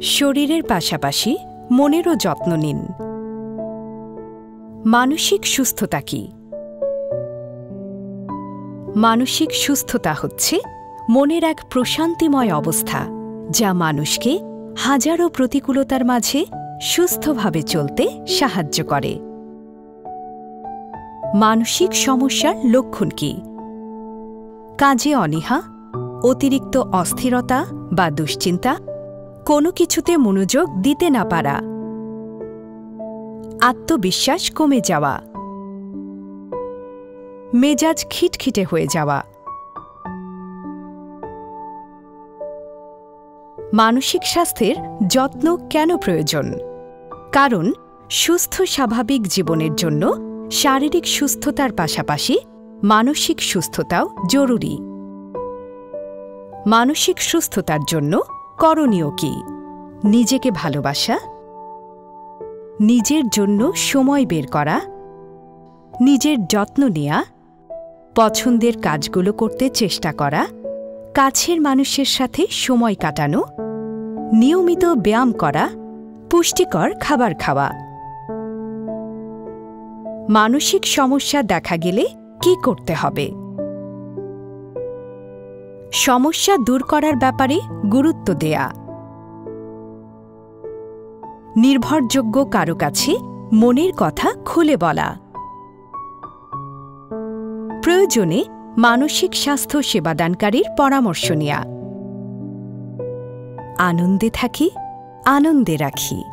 শরীরের পাশাপাশি মনেরও যত্ন নিন। মানসিক সুস্থতা কি? মানসিক সুস্থতা হচ্ছে মনের এক প্রশান্তিময় অবস্থা, যা মানুষকে হাজারো প্রতিকূলতার মাঝে সুস্থভাবে চলতে সাহায্য করে। মানসিক সমস্যার লক্ষণ কি? কাজে অনীহা, অতিরিক্ত অস্থিরতা বা দুশ্চিন্তা, কোনো কিছুতে মনোযোগ দিতে না পারা, আত্মবিশ্বাস কমে যাওয়া, মেজাজ খিটখিটে হয়ে যাওয়া। মানসিক স্বাস্থ্যের যত্ন কেন প্রয়োজন? কারণ সুস্থ স্বাভাবিক জীবনের জন্য শারীরিক সুস্থতার পাশাপাশি মানসিক সুস্থতাও জরুরি। মানসিক সুস্থতার জন্য করণীয় কি? নিজেকে ভালোবাসা, নিজের জন্য সময় বের করা, নিজের যত্ন নেওয়া, পছন্দের কাজগুলো করতে চেষ্টা করা, কাছের মানুষের সাথে সময় কাটানো, নিয়মিত ব্যায়াম করা, পুষ্টিকর খাবার খাওয়া। মানসিক সমস্যা দেখা গেলে কি করতে হবে? সমস্যা দূর করার ব্যাপারে গুরুত্ব দেয়া, নির্ভরযোগ্য কারো কাছে মনের কথা খুলে বলা, প্রয়োজনে মানসিক স্বাস্থ্য সেবাদানকারীর পরামর্শ নেয়া। আনন্দে থাকি, আনন্দে রাখি।